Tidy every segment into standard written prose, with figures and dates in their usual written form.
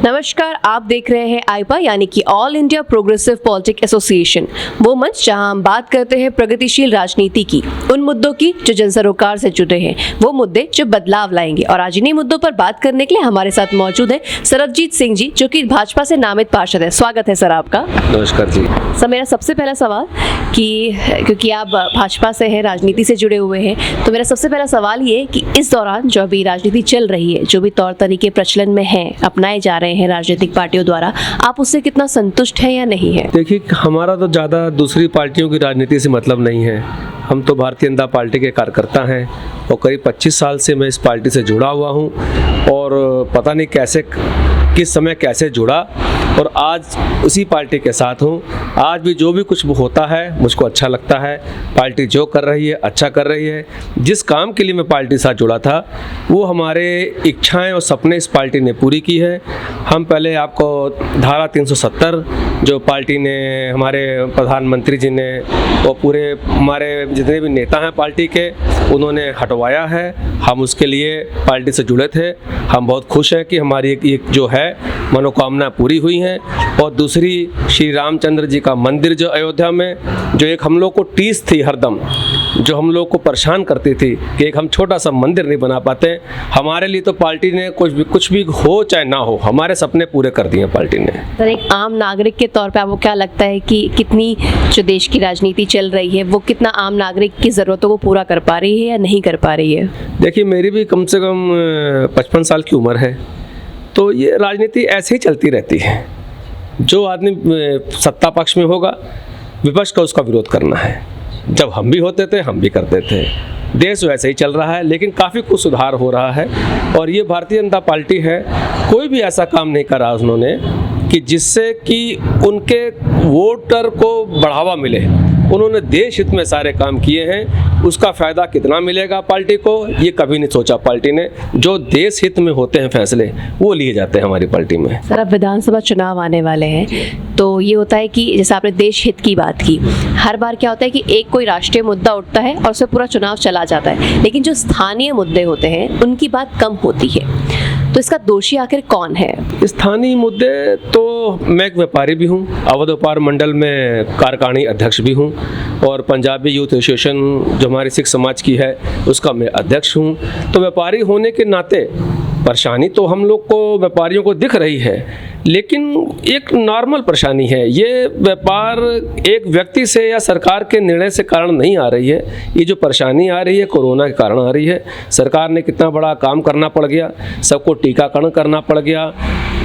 नमस्कार, आप देख रहे हैं आईपा यानी कि all India progressive politics association, वो मंच जहां हम बात करते हैं प्रगतिशील राजनीति की, उन मुद्दों की जो जन सरोकार से जुड़े हैं, वो मुद्दे जो बदलाव लाएंगे। और आज इन्हीं मुद्दों पर बात करने के लिए हमारे साथ मौजूद है सरबजीत सिंह जी, जो कि भाजपा से नामित पार्षद है। स्वागत है सर आपका। नमस्कार जी। सर, मेरा सबसे पहला सवाल कि क्योंकि आप भाजपा से हैं, राजनीति से जुड़े हुए हैं, तो मेरा सबसे पहला सवाल ये है कि इस दौरान जो अभी राजनीति चल रही है, जो भी तौर तरीके प्रचलन में हैं, अपनाए जा रहे हैं राजनीतिक पार्टियों द्वारा, आप उससे कितना संतुष्ट हैं या नहीं है? देखिए, हमारा तो ज़्यादा दूसरी पार्टियों की राजनीति से मतलब नहीं है। हम तो भारतीय जनता पार्टी के कार्यकर्ता हैं और करीब 25 साल से मैं इस पार्टी से जुड़ा हुआ हूं और पता नहीं कैसे किस समय कैसे जुड़ा और आज उसी पार्टी के साथ हूं। आज भी जो भी कुछ होता है मुझको अच्छा लगता है। पार्टी जो कर रही है अच्छा कर रही है। जिस काम के लिए मैं पार्टी के साथ जुड़ा था वो हमारे इच्छाएं और सपने इस पार्टी ने पूरी की है। हम पहले आपको धारा 370 जो पार्टी ने, हमारे प्रधानमंत्री जी ने और पूरे हमारे जितने भी नेता हैं पार्टी के, उन्होंने हटवाया है। हम उसके लिए पार्टी से जुड़े थे। हम बहुत खुश हैं कि हमारी एक जो है मनोकामना पूरी हुई हैं। और दूसरी, श्री रामचंद्र जी का मंदिर जो अयोध्या में, जो एक हम लोग को टीस थी हरदम, जो हम लोग को परेशान करती थी कि एक हम छोटा सा मंदिर नहीं बना पाते, हमारे लिए तो पार्टी ने कुछ भी हो चाहे ना हो, हमारे सपने पूरे कर दिए पार्टी ने। सर, एक आम नागरिक के तौर पे आपको क्या लगता है कि कितनी जो देश की राजनीति चल रही है वो कितना आम नागरिक की ज़रूरतों को पूरा कर पा रही है या नहीं कर पा रही है? देखिए, मेरी भी कम से कम 55 साल की उम्र है, तो ये राजनीति ऐसे ही चलती रहती है। जो आदमी सत्ता पक्ष में होगा, विपक्ष का उसका विरोध करना है। जब हम भी होते थे हम भी करते थे। देश वैसे ही चल रहा है, लेकिन काफ़ी कुछ सुधार हो रहा है। और ये भारतीय जनता पार्टी है, कोई भी ऐसा काम नहीं करा उन्होंने कि जिससे कि उनके वोटर को बढ़ावा मिले। उन्होंने देश हित में सारे काम किए हैं। उसका फ़ायदा कितना मिलेगा पार्टी को, ये कभी नहीं सोचा पार्टी ने। जो देश हित में होते हैं फैसले, वो लिए जाते हैं हमारी पार्टी में। सर, अब विधानसभा चुनाव आने वाले हैं, तो ये होता है कि जैसे आपने देश हित की बात की, हर बार क्या होता है कि एक कोई राष्ट्रीय मुद्दा उठता है और उससे पूरा चुनाव चला जाता है, लेकिन जो स्थानीय मुद्दे होते हैं उनकी बात कम होती है। तो इसका दोषी आखिर कौन है? स्थानीय मुद्दे तो, मैं एक व्यापारी भी हूँ, अवध व्यापार मंडल में कार्यकारिणी अध्यक्ष भी हूँ और पंजाबी यूथ एसोसिएशन जो हमारी सिख समाज की है उसका मैं अध्यक्ष हूँ। तो व्यापारी होने के नाते परेशानी तो हम लोग को, व्यापारियों को दिख रही है, लेकिन एक नॉर्मल परेशानी है। ये व्यापार एक व्यक्ति से या सरकार के निर्णय से कारण नहीं आ रही है। ये जो परेशानी आ रही है कोरोना के कारण आ रही है। सरकार ने कितना बड़ा काम करना पड़ गया, सबको टीकाकरण करना पड़ गया,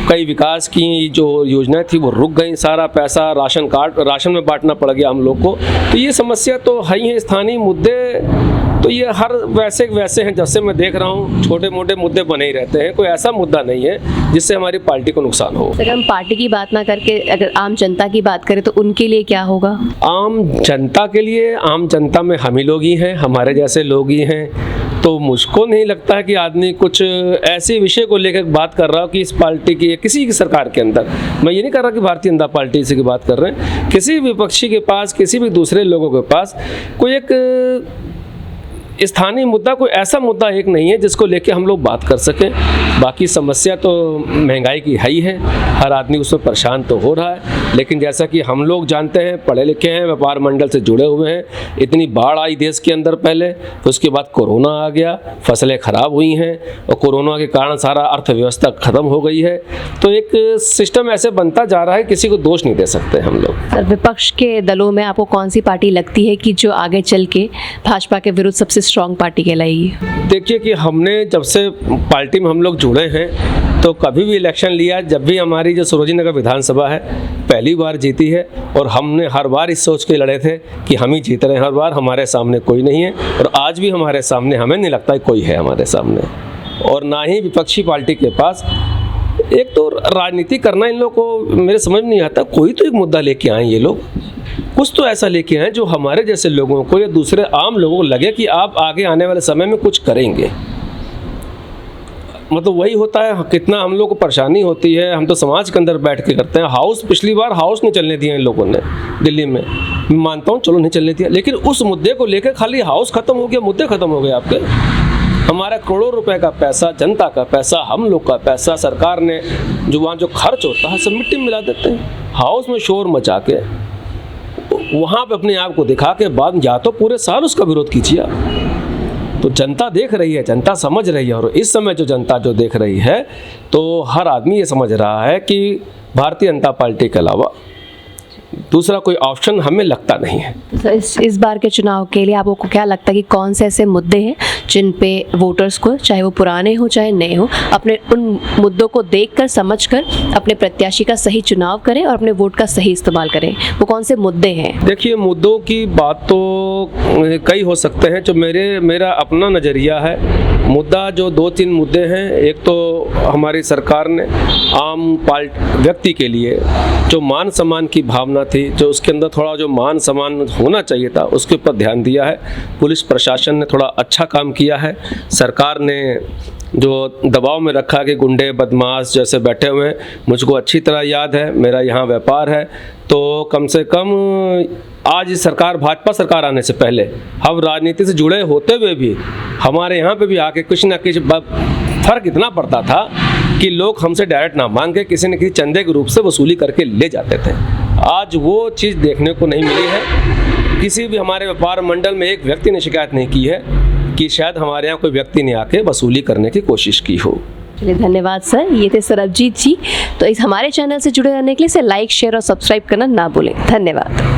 कई विकास की जो योजनाएं थी वो रुक गई, सारा पैसा राशन में बांटना पड़ गया हम लोग को। तो ये समस्या तो है ही है। स्थानीय मुद्दे तो ये हर वैसे हैं, जैसे मैं देख रहा हूँ छोटे मोटे मुद्दे बने ही रहते हैं। कोई ऐसा मुद्दा नहीं है जिससे हमारी पार्टी को नुकसान हो। अगर हम पार्टी की बात ना करके अगर आम जनता की बात करें तो उनके लिए क्या होगा? आम जनता के लिए, आम जनता में हम ही लोग ही हैं, हमारे जैसे लोग ही हैं। तो मुझको नहीं लगता है कि आदमी कुछ ऐसे विषय को लेकर बात कर रहा हो कि इस पार्टी की, किसी की सरकार के अंदर, मैं ये नहीं कर रहा कि भारतीय जनता पार्टी इसी की बात कर रहे हैं, किसी विपक्षी के पास, किसी भी दूसरे लोगों के पास कोई एक स्थानीय मुद्दा, कोई ऐसा मुद्दा एक नहीं है जिसको लेके हम लोग बात कर सकें। बाकी समस्या तो महंगाई की है ही है, हर आदमी उसमें परेशान तो हो रहा है। लेकिन जैसा कि हम लोग जानते हैं, पढ़े लिखे हैं, व्यापार मंडल से जुड़े हुए हैं, इतनी बाढ़ आई देश के अंदर पहले, उसके बाद कोरोना आ गया, फसलें खराब हुई हैं और कोरोना के कारण सारा अर्थव्यवस्था खत्म हो गई है। तो एक सिस्टम ऐसे बनता जा रहा है, किसी को दोष नहीं दे सकते हम लोग। सर, विपक्ष के दलों में आपको कौन सी पार्टी लगती है कि जो आगे चल के भाजपा के विरुद्ध सबसे स्ट्रॉन्ग पार्टी कहलाएगी? देखिए कि हमने जब से पार्टी में हम लोग जुड़े हैं तो कभी भी इलेक्शन लिया, जब भी हमारी जो सरोजिनी नगर विधानसभा है पहली बार जीती है और हमने हर बार इस सोच के लड़े थे कि हम ही जीत रहे हैं हर बार, हमारे सामने कोई नहीं है। और आज भी हमारे सामने, हमें नहीं लगता है कोई है हमारे सामने, और ना ही विपक्षी पार्टी के पास। एक तो राजनीति करना इन लोगों को मेरे समझ नहीं आता। कोई तो एक मुद्दा लेके आए ये लोग, कुछ तो ऐसा लेके आए जो हमारे जैसे लोगों को या दूसरे आम लोगों को लगे कि आप आगे आने वाले समय में कुछ करेंगे। मतलब वही होता है, कितना हम लोग को परेशानी होती है। हम तो समाज के अंदर बैठ के करते हैं। हाउस, पिछली बार हाउस नहीं चलने दिया इन लोगों ने दिल्ली में, मैं मानता हूँ, चलो नहीं चलने दिया, लेकिन उस मुद्दे को लेकर खाली हाउस खत्म हो गया, मुद्दे खत्म हो गए आपके। हमारा करोड़ों रुपए का पैसा, जनता का पैसा, हम लोग का पैसा सरकार ने जो वहाँ जो खर्च होता है सब मिट्टी में मिला देते हैं। हाउस में शोर मचा के वहाँ पे अपने आप को दिखा के बाद या तो पूरे साल उसका विरोध कीजिए। तो जनता देख रही है, जनता समझ रही है, और इस समय जो जनता जो देख रही है तो हर आदमी ये समझ रहा है कि भारतीय जनता पार्टी के अलावा दूसरा कोई ऑप्शन हमें लगता नहीं है। तो इस बार के चुनाव के लिए आपको क्या लगता है कि कौन से ऐसे मुद्दे हैं जिन पे वोटर्स को, चाहे वो पुराने हो चाहे नए हो, अपने उन मुद्दों को देखकर समझकर अपने प्रत्याशी का सही चुनाव करें और अपने वोट का सही इस्तेमाल करें? वो कौन से मुद्दे हैं? देखिए, मुद्दों की बात तो कई हो सकते हैं। जो मेरा अपना नज़रिया है, मुद्दा जो 2-3 मुद्दे हैं। एक तो हमारी सरकार ने आम व्यक्ति के लिए जो मान सम्मान की भावना थी, जो उसके अंदर थोड़ा जो मान सम्मान होना चाहिए था, उसके ऊपर ध्यान दिया है। पुलिस प्रशासन ने थोड़ा अच्छा काम किया है। सरकार ने जो दबाव में रखा कि गुंडे बदमाश जैसे बैठे हुए हैं, मुझको अच्छी तरह याद है, मेरा यहाँ व्यापार है, तो कम से कम आज सरकार, भाजपा सरकार आने से पहले हम राजनीति से जुड़े होते हुए भी हमारे यहाँ पे भी आके कुछ ना कुछ फर्क इतना पड़ता था कि लोग हमसे डायरेक्ट ना मांग के किसी न किसी चंदे के रूप से वसूली करके ले जाते थे। आज वो चीज़ देखने को नहीं मिली है। किसी भी हमारे व्यापार मंडल में एक व्यक्ति ने शिकायत नहीं की है कि शायद हमारे यहाँ कोई व्यक्ति ने आके वसूली करने की कोशिश की हो। चलिए, धन्यवाद सर। ये थे सरबजीत जी। तो इस हमारे चैनल से जुड़े रहने के लिए इसे लाइक, शेयर और सब्सक्राइब करना ना भूलें। धन्यवाद।